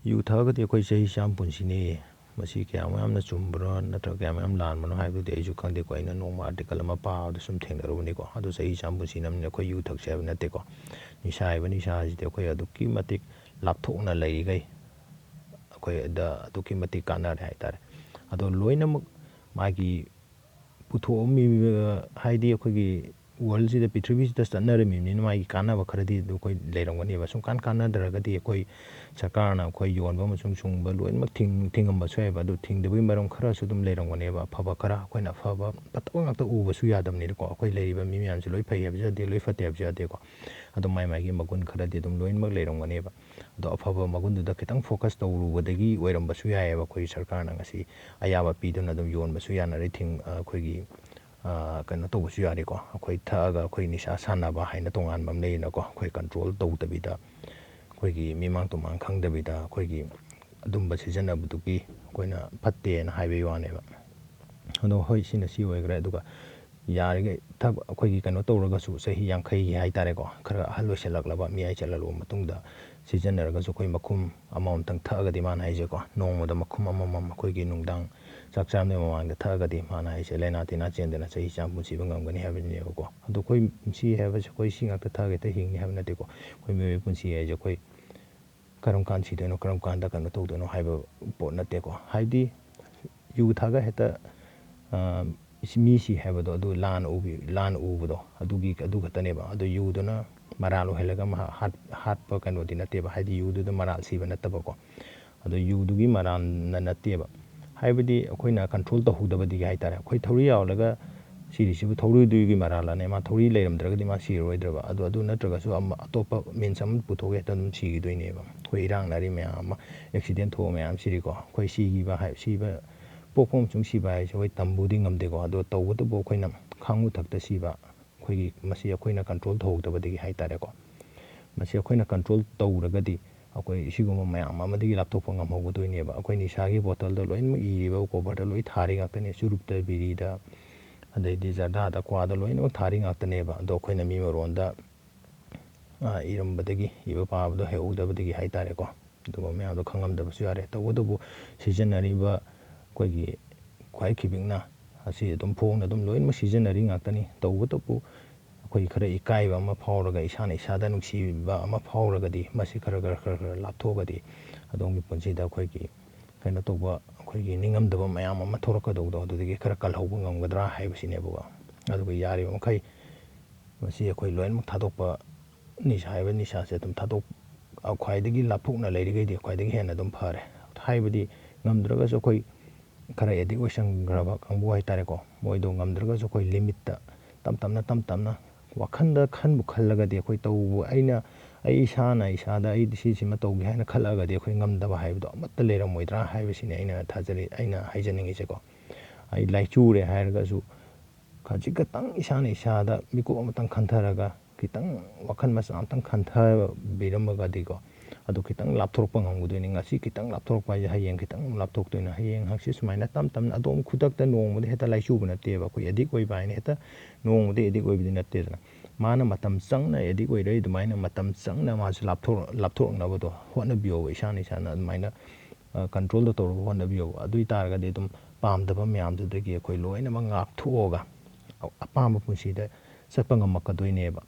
U ꯊꯛꯑꯒꯗꯤ ꯑꯩꯈꯣꯏ ꯆꯍꯤ ꯆꯥꯝ ꯄꯨꯟꯁꯤꯅꯤ ꯃꯁꯤ ꯀꯌꯥꯃꯨꯛ ꯌꯥꯝꯅ ꯆꯨꯝꯕ꯭ꯔꯣ ꯅꯠꯇ꯭ꯔꯒ ꯀꯌꯥꯃꯨꯛ ꯌꯥꯝ ꯂꯥꯟꯕꯅꯣ ꯍꯥꯏꯕꯗꯨꯗꯤ ꯑꯩꯁꯨ ꯈꯪꯗꯦꯀꯣ ꯑꯩꯅ ꯅꯣꯡꯃ ꯑꯥꯔꯇꯤꯀꯜ ꯑꯃ ꯄꯥꯕꯗ ꯁꯨꯝ ꯊꯦꯡꯅꯔꯨꯕꯅꯤꯀꯣ ꯑꯗꯨ ꯆꯍꯤ ꯆꯥꯝ ꯄꯨꯟꯁꯤꯅꯕꯅꯤꯅ ꯑꯩꯈꯣꯏ ꯌꯨ ꯊꯛꯁꯦ ꯍꯥꯏꯕ ꯅꯠꯇꯦꯀꯣ ꯅꯤꯁꯥ ꯍꯥꯏꯕ ꯅꯤꯁꯥꯁꯤꯗꯤ ꯑꯩꯈꯣꯏ ꯑꯗꯨꯛꯀꯤ ꯃꯇꯤꯛ ꯂꯥꯞꯊꯣꯛꯅ ꯂꯩꯔꯤꯈꯩ ꯑꯩꯈꯣꯏꯗ ꯑꯗꯨꯛꯀꯤ ꯃꯇꯤꯛ ꯀꯥꯟꯅꯔꯦ ꯍꯥꯏꯇꯥꯔꯦ ꯑꯗꯣ ꯂꯣꯏꯅꯃꯛ ꯃꯥꯒꯤ ꯄꯨꯊꯣꯛꯑꯝꯃꯤꯕ ꯍꯥꯏꯗꯤ ꯑꯩꯈꯣꯏꯒꯤ ꯋꯥꯔꯜꯁꯤꯗ ꯄ꯭ꯔꯤꯊꯤꯕꯤꯁꯤꯗ ꯆꯠꯅꯔꯝꯃꯤꯕꯅꯤꯅ ꯃꯥꯒꯤ ꯀꯥꯟꯅꯕ ꯈꯔꯗꯤ ꯑꯩꯈꯣꯏ ꯂꯩꯔꯝꯒꯅꯦꯕ ꯁꯨꯡꯀꯥꯟ ꯀꯥꯟꯅꯗ꯭ꯔꯒꯗꯤ ꯑꯩꯈꯣꯏ ꯁꯔꯀꯥꯔꯅ ꯑꯩꯈꯣꯏ ꯌꯣꯟꯕ ꯑꯃꯁꯨꯡ ꯁꯨꯡꯕ ꯂꯣꯏꯅꯃꯛ ꯊꯤꯡꯉꯝꯕꯁꯨ ꯌꯥꯏꯕ ꯑꯗꯨ ꯊꯤꯡꯗꯕꯒꯤ ꯃꯔꯝ ꯈꯔꯁꯨ ꯑꯗꯨꯝ ꯂꯩꯔꯝꯒꯅꯦꯕ ꯑꯐꯕ ꯈꯔ ꯑꯩꯈꯣꯏꯅ ꯑꯐꯕ ꯐꯠꯇꯕ ꯉꯥꯛꯇ ꯎꯕꯁꯨ ꯌꯥꯗꯕꯅꯤꯅꯀꯣ ꯑꯩꯈꯣꯏ ꯂꯩꯔꯤꯕ ꯃꯤ ꯃꯌꯥꯝꯁꯦ ꯂꯣꯏ ꯐꯩ ꯍꯥꯏꯕꯁꯨ ꯌꯥꯗꯦ ꯂꯣꯏ ꯐꯠꯇꯦ ꯍꯥꯏꯕꯁꯨ ꯌꯥꯗꯦꯀꯣ ꯑꯗꯨꯝ ꯃꯥꯒꯤ ꯃꯒꯨꯟ ꯈꯔꯗꯤ ꯑꯗꯨꯝ ꯂꯣꯏꯅꯃꯛ ꯂꯩꯔꯝꯒꯅꯦꯕ ꯑꯗꯣ ꯑꯐꯕ ꯃꯒꯨꯟꯗꯨꯗ ꯈꯤꯇꯪ ꯐꯣꯀꯁ ꯇꯧꯔꯨꯕꯗꯒꯤ ꯑꯣꯏꯔꯝꯕꯁꯨ ꯌꯥꯏꯑꯕ ꯑꯩꯈꯣꯏ ꯁꯔꯀꯥꯔꯅ ꯉꯁꯤ ꯑꯌꯥꯕ ꯄꯤꯗꯨꯅ ꯑꯗꯨꯝ ꯌꯣꯟꯕꯁꯨ ꯌꯥꯅꯔꯦ ꯑꯩꯈꯣꯏꯒꯤ ꯀꯩꯅꯣ ꯇꯧꯕꯁꯨ ꯌꯥꯔꯦꯀꯣ ꯑꯩꯈꯣꯏ ꯊꯛꯑꯒ ꯑꯩꯈꯣꯏ ꯅꯤꯁꯥ ꯁꯥꯟꯅꯕ ꯍꯥꯏꯅ ꯇꯣꯉꯥꯟꯕ ꯑꯃ ꯂꯩꯌꯦꯅꯀꯣ ꯑꯩꯈꯣꯏ ꯀꯟꯇ꯭ꯔꯣꯜ ꯇꯧꯗꯕꯤꯗ ꯑꯩꯈꯣꯏꯒꯤ ꯃꯤꯃꯥꯡ ꯇꯨꯃꯥꯡ ꯈꯪꯗꯕꯤꯗ ꯑꯩꯈꯣꯏꯒꯤ ꯑꯗꯨꯝꯕ ꯁꯤꯖꯤꯟꯅꯕꯗꯨꯒꯤ ꯑꯩꯈꯣꯏꯅ ꯐꯠꯇꯦꯅ ꯍꯥꯏꯕꯒꯤ ꯋꯥꯅꯦꯕ ꯑꯗꯣ ꯍꯣꯏ ꯁꯤꯅ ꯁꯤ ꯑꯣꯏꯈ꯭ꯔꯦ ꯑꯗꯨꯒ ꯌꯥꯔꯤꯈꯩ ꯑꯩꯈꯣꯏꯒꯤ ꯀꯩꯅꯣ ꯇꯧꯔꯒꯁꯨ ꯆꯍꯤ ꯌꯥꯡꯈꯩꯒꯤ ꯍꯥꯏꯇꯥꯔꯦꯀꯣ ꯈꯔ ꯑꯍꯜ ꯑꯣꯏꯁꯜꯂꯛꯂꯕ ꯃꯤꯌꯥꯏ ꯆꯜꯂꯛꯂꯕ ꯃꯇꯨꯡꯗ ꯁꯤꯖꯤꯟꯅꯔꯒꯁꯨ ꯑꯩꯈꯣই ꯃꯈꯨꯝ ꯑꯃꯃꯝꯇꯪ ꯊꯛꯑꯒꯗꯤ ꯃꯥꯅ ꯍꯥꯏꯁꯦꯀꯣ ꯅꯣꯡꯃꯗ ꯃꯈꯨꯝ ꯑꯃꯃꯝ ꯑꯩꯈꯣꯒꯤ ꯅꯨꯡꯗꯥꯡ ꯆꯥꯛ ꯆꯥꯅꯕꯩ ꯃꯃꯥꯡꯗ ꯊꯛꯑꯒꯗꯤ ꯃꯥꯅ ꯍꯥꯏꯁꯦ ꯂꯥꯏꯅꯥ ꯇꯤꯟꯅꯥ ꯆꯦꯟꯗꯅ ꯆꯍꯤ ꯆꯥꯝ ꯄꯨꯟꯁꯤꯕ ꯉꯝꯒꯅꯤ ꯍꯥꯏꯕꯅꯦꯕꯀꯣ ꯑꯗꯣ ꯑꯩꯈꯣꯏ ꯄꯨꯟꯁꯤ ꯍꯥꯏꯕꯁꯦ ꯑꯩꯈꯣꯏ ꯁꯤ ꯉꯥꯛꯇ ꯊꯛꯑꯒ ꯍꯦꯛꯇ ꯍꯤꯡꯉꯤ ꯍꯥꯏꯕ ꯅꯠꯇꯦꯀꯣ ꯑꯩꯈꯣꯏ ꯃꯤꯑꯣꯏꯕ ꯄꯨꯟꯁꯤ ꯍꯥꯏꯁꯦ ꯑꯩꯈꯣꯏ ꯀꯔꯝ ꯀꯥꯟ ꯁꯤꯗꯣꯏꯅꯣ ꯀꯔꯝ ꯀꯥꯟꯗ ꯀꯩꯅꯣ ꯇꯧꯗꯣꯏꯅꯣ ꯍꯥꯏꯕ ꯄꯣꯠ ꯅꯠꯇꯦꯀꯣ ꯍꯥꯏꯗꯤ ꯌꯨ ꯊꯛꯑꯒ ꯍꯦꯛꯇ ꯃꯤꯁꯤ ꯍꯥꯏꯕꯗꯣ ꯑꯗꯨ ꯂꯥꯟꯅ ꯎꯕꯗꯣ ꯑꯗꯨ ꯈꯛꯇꯅꯦꯕ ꯑꯗꯨ ꯌꯨꯗꯨꯅ ꯃꯔꯥꯜ ꯑꯣꯏꯍꯜꯂꯒ ꯍꯥꯠꯄ ꯀꯩꯅꯣꯗꯤ ꯅꯠꯇꯦꯕ ꯍꯥꯏꯗꯤ ꯌꯨꯗꯨꯗ ꯃꯔꯥꯜ ꯁꯤꯕ ꯅꯠꯇꯕꯀꯣ ꯑꯗꯣ ꯌꯨꯗꯨꯒꯤ ꯃꯔꯥꯜꯅ ꯅꯠꯇꯦꯕ ꯍꯥꯏꯕꯗꯤ ꯑꯩꯈꯣꯏꯅ ꯀꯟꯇ꯭ꯔꯣꯜ ꯇꯧꯍꯧꯗꯕꯗꯒꯤ ꯍꯥꯏꯇꯥꯔꯦ ꯑꯩꯈꯣꯏ ꯊꯧꯔꯤ ꯌꯥꯎꯔꯒ ꯁꯤꯔꯤꯁꯤꯕꯨ ꯊꯧꯔꯤꯗꯨꯒꯤ ꯃꯔꯥꯜꯂꯅꯦ ꯃꯥ ꯊꯧꯔꯤ ꯂꯩꯔꯝꯗ꯭ꯔꯒꯗꯤ ꯃꯥ ꯁꯤꯔꯔꯣꯏꯗ꯭ꯔꯕ ꯑꯗꯨ ꯅꯠꯇ꯭ꯔꯒꯁꯨ ꯑꯇꯣꯞꯄ ꯃꯤꯟꯁ ꯑꯃ ꯄꯨꯊꯣꯛꯑꯒ ꯍꯦꯛꯇ ꯑꯗꯨꯝ ꯁꯤꯈꯤꯗꯣꯏꯅꯦꯕ ꯑꯩꯈꯣꯏ ꯏꯔꯥꯡꯅꯔꯤ ꯃꯌꯥꯝ ꯑꯃ ꯑꯦꯛꯁꯤꯗꯦꯟ ꯊꯣꯛꯑ ꯃꯌꯥꯝꯁꯤꯗꯤꯀꯣ ꯑꯩꯈꯣꯏ ꯁꯤꯕ ꯄꯣꯛꯄ ꯑꯃꯁꯨꯡ ꯁꯤꯕ ꯍꯥꯏꯁꯦ ꯑꯩꯈꯣꯏ ꯇꯝꯕꯨꯗꯤ ꯉꯝꯗꯦꯀꯣ ꯑꯗꯣ ꯇꯧꯕꯇꯕꯨ ꯑꯩꯈꯣꯏꯅ ꯈꯥꯡꯉꯨꯊꯛꯇ ꯁꯤꯕ ꯃꯁꯤ ꯑꯩꯈꯣꯏꯅ ꯀꯟꯇ꯭ꯔꯣꯜ ꯇꯧꯍꯧꯗꯕꯗꯒꯤ ꯍꯥꯏꯇꯥꯔꯦꯀꯣ ꯃꯁꯤ ꯑꯩꯈꯣꯏꯅ ꯀꯟꯇ꯭ꯔꯣꯜ ꯇꯧꯔꯒꯗꯤ ꯑꯩꯈꯣꯏ ꯁꯤꯒꯨꯝꯕ ꯃꯌꯥꯝ ꯑꯃꯗꯒꯤ ꯂꯥꯞꯊꯣꯛꯄ ꯉꯝꯍꯧꯒꯗꯣꯏꯅꯦꯕ ꯑꯩꯈꯣꯏ ꯅꯤꯁꯥꯒꯤ ꯕꯣꯇꯜꯗ ꯂꯣꯏꯅꯃꯛ ꯏꯔꯤꯕ ꯀꯣꯕꯔꯗ ꯂꯣꯏ ꯊꯥꯔꯤ ꯉꯥꯛꯇꯅꯦ ꯆꯨꯔꯨꯞꯇ ꯕꯤꯔꯤꯗ ꯑꯗꯩꯗꯤ ꯖꯔꯗꯥꯗ ꯀ꯭ꯋꯥꯗ ꯂꯣꯏꯅꯃꯛ ꯊꯥꯔꯤ ꯉꯥꯛꯇꯅꯦꯕ ꯑꯗꯣ ꯑꯩꯈꯣꯏꯅ ꯃꯤ ꯃꯔꯣꯟꯗ ꯏꯔꯝꯕꯗꯒꯤ ꯏꯕ ꯄꯥꯕꯗꯣ ꯍꯩꯍꯧꯗꯕꯗꯒꯤ ꯍꯥꯏꯇꯥꯔꯦꯀꯣ ꯑꯗꯨꯒ ꯃꯌꯥꯝꯗꯣ ꯈꯪꯉꯝꯗꯕꯁꯨ ꯌꯥꯔꯦ ꯇꯧꯕꯇꯕꯨ ꯁꯤꯖꯤꯟꯅꯔꯤꯕ ꯑꯩꯈꯣꯏꯒꯤ ꯈ꯭ꯋꯥꯏ ꯈꯤꯕꯤꯛꯅ ꯑꯁꯤ ꯑꯗꯨꯝ ꯐꯣꯡꯅ ꯑꯗꯨꯝ ꯂꯣꯏꯅꯃꯛ ꯁꯤꯖꯤꯟꯅꯔꯤ ꯉꯥꯛꯇꯅꯤ ꯇꯧꯕꯇꯕꯨ ꯑꯩꯈꯣꯏ ꯈꯔ ꯏꯀꯥꯏꯕ ꯑꯃ ꯐꯥꯎꯔꯒ ꯏꯁꯥꯗ ꯅꯨꯡꯁꯤꯕ ꯑꯃ ꯐꯥꯎꯔꯒꯗꯤ ꯃꯁꯤ ꯈꯔ ꯂꯥꯞꯊꯣꯛꯑꯒꯗꯤ ꯑꯗꯣꯝꯒꯤ ꯄꯨꯟꯁꯤꯗ ꯑꯩꯈꯣꯏꯒꯤ ꯀꯩꯅꯣ ꯇꯧꯕ ꯑꯩꯈꯣꯏꯒꯤ ꯅꯤꯡꯉꯝꯗꯕ ꯃꯌꯥꯝ ꯑꯃ ꯊꯣꯛꯂꯛꯀꯗꯧꯕꯗꯣ ꯑꯗꯨꯗꯒꯤ ꯈꯔ ꯀꯜꯍꯧꯕ ꯉꯝꯒꯗ꯭ꯔꯥ ꯍꯥꯏꯕꯁꯤꯅꯦꯕꯀꯣ ꯑꯗꯨꯒ ꯌꯥꯔꯤꯕ ꯃꯈꯩ ꯃꯁꯤ ꯑꯩꯈꯣই ꯂꯣꯏꯅꯃꯛ ꯊꯥꯗꯣꯛꯄ ꯅꯤꯁꯥ ꯍꯥꯏꯕ ꯅꯤꯁꯥꯁꯦ ꯑꯗꯨꯝ ꯈ꯭ꯋꯥꯏꯗꯒꯤ ꯂꯥꯞꯊꯣꯛꯅ ꯂꯩꯔꯤꯈꯩꯗꯤ ꯈ꯭ꯋꯥꯏꯗꯒꯤ ꯍꯦꯟꯅ ꯑꯗꯨꯝ ꯐꯔꯦ ꯍꯥꯏꯕꯗꯤ ꯉꯝꯗ꯭ꯔꯒꯁꯨ ꯑꯩꯈꯣꯏ ꯈꯔ ꯑꯦꯗꯤꯛ ꯑꯣꯏꯁꯟꯈ꯭ꯔꯕ ꯀꯥꯡꯕꯨ ꯍꯥꯏꯇꯥꯔꯦꯀꯣ ꯃꯣꯏꯗꯣ ꯉꯝꯗ꯭ꯔꯒꯁꯨ ꯑꯩꯈꯣꯏ ꯂꯤꯃꯤꯠꯇ ꯇꯞ ꯇꯞꯅ ꯋꯥꯈꯟꯗ ꯈꯜꯂꯒꯗꯤ ꯑꯩꯈꯣꯏ ꯑꯩ ꯏꯁꯥꯗ ꯑꯩ ꯁꯤꯁꯤꯃ ꯇꯧꯒꯦ ꯍꯥꯏꯅ ꯈꯜꯂꯛꯑꯒꯗꯤ ꯑꯩꯈꯣꯏ ꯉꯝꯗꯕ ꯍꯥꯏꯕꯗꯣ ꯑꯃꯠꯇ ꯂꯩꯔꯝꯃꯣꯏꯗ꯭ꯔꯥ ꯍꯥꯏꯕꯁꯤꯅꯤ ꯑꯩꯅ ꯍꯥꯏꯖꯅꯤꯡꯉꯤꯁꯦꯀꯣ ꯑꯩ ꯂꯥꯏꯆꯨꯔꯦ ꯍꯥꯏꯔꯒꯁꯨ ꯈꯖꯤꯛꯈꯛꯇꯪ ꯏꯁꯥꯗ ꯃꯤꯀꯨꯞ ꯑꯃꯇꯪ ꯈꯟꯊꯔꯒ ꯈꯤꯇꯪ ꯋꯥꯈꯜ ꯃꯆꯥ ꯑꯃꯇꯪ ꯈꯟꯊꯕꯤꯔꯝꯃꯒꯗꯤꯀꯣ ꯑꯗꯨ ꯈꯤꯇꯪ ꯂꯥꯞꯊꯣꯔꯛꯄ ꯉꯝꯒꯗꯣꯏꯅꯤ ꯉꯁꯤ ꯈꯤꯇꯪ ꯂꯥꯞꯊꯣꯔꯛꯄ ꯍꯥꯏꯁꯦ ꯍꯌꯦꯡ ꯈꯤꯇꯪ ꯂꯥꯞꯊꯣꯛꯇꯣꯏꯅꯤ ꯍꯌꯦꯡ ꯍꯪꯆꯤꯠ ꯁꯨꯃꯥꯏꯅ ꯇꯞ ꯇꯞꯅ ꯑꯗꯨꯝ ꯈꯨꯗꯛꯇ ꯅꯣꯡꯃꯗ ꯍꯦꯛꯇ ꯂꯥꯏꯆꯨꯕ ꯅꯠꯇꯦꯕ ꯑꯩꯈꯣꯏ ꯑꯦꯗꯤꯛ ꯑꯣꯏꯕ ꯍꯥꯏꯅ ꯍꯦꯛꯇ ꯅꯣꯡꯃꯗ ꯑꯦꯗꯤꯛ ꯑꯣꯏꯕꯗꯤ ꯅꯠꯇꯦꯗꯅ ꯃꯥꯅ ꯃꯇꯝ ꯆꯪꯅ ꯑꯦꯗꯤꯛ ꯑꯣꯏꯔꯛꯏ ꯑꯗꯨꯃꯥꯏꯅ ꯃꯇꯝ ꯆꯪꯅ ꯃꯥꯁꯨ ꯂꯥꯞꯊꯣꯔꯛꯅꯕꯗꯣ ꯍꯣꯠꯅꯕꯤꯌꯣꯕ ꯏꯁꯥꯅ ꯑꯗꯨꯃꯥꯏꯅ ꯀꯟꯇ꯭ꯔꯣꯜꯗ ꯇꯧꯔꯒ ꯍꯣꯠꯅꯕꯤꯌꯣꯕ ꯑꯗꯨ ꯑꯣꯏꯇꯥꯔꯒꯗꯤ ꯑꯗꯨꯝ ꯄꯥꯝꯗꯕ ꯃꯌꯥꯝꯗꯨꯗꯒꯤ ꯑꯩꯈꯣꯏ ꯂꯣꯏꯅꯃꯛ ꯉꯥꯛꯊꯣꯛꯑꯒ ꯑꯄꯥꯝꯕ ꯄꯨꯟꯁꯤꯗ ꯆꯠꯄ ꯉꯝꯃꯛꯀꯗꯣꯏꯅꯦꯕ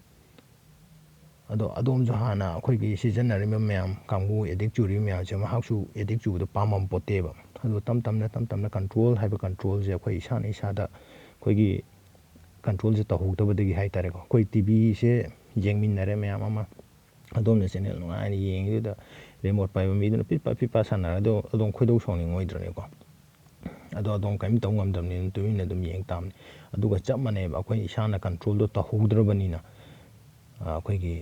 ꯑꯗꯣ ꯑꯗꯣꯝꯁꯨ ꯍꯥꯟꯅ ꯑꯩꯈꯣꯏꯒꯤ ꯁꯤꯖꯤꯟꯅꯔꯤꯕ ꯃꯌꯥꯝ ꯀꯥꯡꯕꯨ ꯑꯦꯗꯤꯛ ꯆꯨꯔꯤꯕ ꯃꯌꯥꯝꯁꯦ ꯃꯍꯥꯛꯁꯨ ꯑꯦꯗꯤꯛ ꯆꯨꯕꯗꯣ ꯄꯥꯝꯃꯝꯄꯣꯠꯇꯦꯕ ꯑꯗꯣ ꯇꯞ ꯇꯞꯅ ꯀꯟꯇ꯭ꯔꯣꯜ ꯍꯥꯏꯕ ꯀꯟꯇ꯭ꯔꯣꯜꯁꯦ ꯑꯩꯈꯣꯏ ꯏꯁꯥꯗ ꯑꯩꯈꯣꯏꯒꯤ ꯀꯟꯇ꯭ꯔꯣꯜꯁꯦ ꯇꯧꯍꯧꯗꯕꯗꯒꯤ ꯍꯥꯏꯇꯥꯔꯦꯀꯣ ꯑꯩꯈꯣꯏ ꯇꯤꯚꯤꯁꯦ ꯌꯦꯡꯃꯤꯟꯅꯔꯦ ꯃꯌꯥꯝ ꯑꯃ ꯑꯗꯣꯝꯅ ꯆꯦꯅꯦꯜ ꯅꯨꯡꯉꯥꯏꯅ ꯌꯦꯡꯉꯤꯗꯨꯗ ꯔꯤꯃꯣꯠ ꯄꯥꯏꯕ ꯃꯤꯗꯨꯅ ꯄꯤꯠꯄ ꯁꯥꯟꯅꯔꯒ ꯑꯗꯣꯝ ꯈꯣꯏꯗꯧ ꯁꯥꯎꯅꯤꯡꯉꯣꯏꯗ꯭ꯔꯅꯦꯀꯣ ꯑꯗꯣ ꯑꯗꯣꯝ ꯀꯔꯤꯝ ꯇꯧ ꯉꯝꯗꯕꯅꯤꯅ ꯇꯨꯃꯤꯟꯅ ꯑꯗꯨꯝ ꯌꯦꯡ ꯇꯥꯕꯅꯤ ꯑꯗꯨꯒ ꯆꯞ ꯃꯥꯟꯅꯩꯕ ꯑꯩꯈꯣই ꯏꯁꯥꯅ ꯀꯟꯇ꯭ꯔꯣꯜꯗꯣ ꯇꯧꯍꯧꯗ꯭ꯔꯕꯅꯤꯅ ꯑꯩꯈꯣꯏꯒꯤ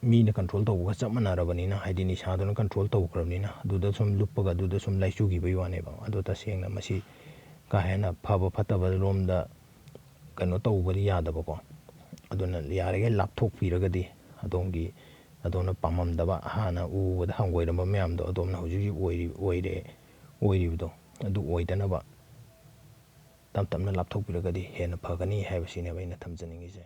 ꯃꯤꯅ ꯀꯟꯇ꯭ꯔꯣꯜ ꯇꯧꯕꯒ ꯆꯞ ꯃꯥꯟꯅꯔꯕꯅꯤꯅ ꯍꯥꯏꯗꯤ ꯅꯤꯁꯥꯗꯨꯅ ꯀꯟꯇ꯭ꯔꯣꯜ ꯇꯧꯈ꯭ꯔꯕꯅꯤꯅ ꯑꯗꯨꯗ ꯁꯨꯝ ꯂꯨꯞꯄꯒ ꯑꯗꯨꯗ ꯁꯨꯝ ꯂꯥꯏꯆꯨꯈꯤꯕꯒꯤ ꯋꯥꯅꯦꯕ ꯑꯗꯣ ꯇꯁꯦꯡꯅ ꯃꯁꯤ ꯀꯥ ꯍꯦꯟꯅ ꯐꯕ ꯐꯠꯇꯕ ꯂꯣꯝꯗ ꯀꯩꯅꯣ ꯇꯧꯕꯗꯤ ꯌꯥꯗꯕꯀꯣ ꯑꯗꯨꯅ ꯌꯥꯔꯤꯈꯩ ꯂꯥꯞꯊꯣꯛꯄꯤꯔꯒꯗꯤ ꯑꯗꯣꯝꯅ ꯄꯥꯝꯃꯝꯗꯕ ꯍꯥꯟꯅ ꯎꯕꯗ ꯍꯪꯒꯣꯏꯔꯝꯕ ꯃꯌꯥꯝꯗꯣ ꯑꯗꯣꯝꯅ ꯍꯧꯖꯤꯛ ꯑꯣꯏꯔꯤꯕꯗꯣ ꯑꯗꯨ ꯑꯣꯏꯗꯅꯕ ꯇꯞꯅ ꯂꯥꯞꯊꯣꯛꯄꯤꯔꯒꯗꯤ ꯍꯦꯟꯅ ꯐꯒꯅꯤ ꯍꯥꯏꯕꯁꯤꯅꯦꯕ ꯑꯩꯅ ꯊꯝꯖꯅꯤꯡꯉꯤꯁꯦ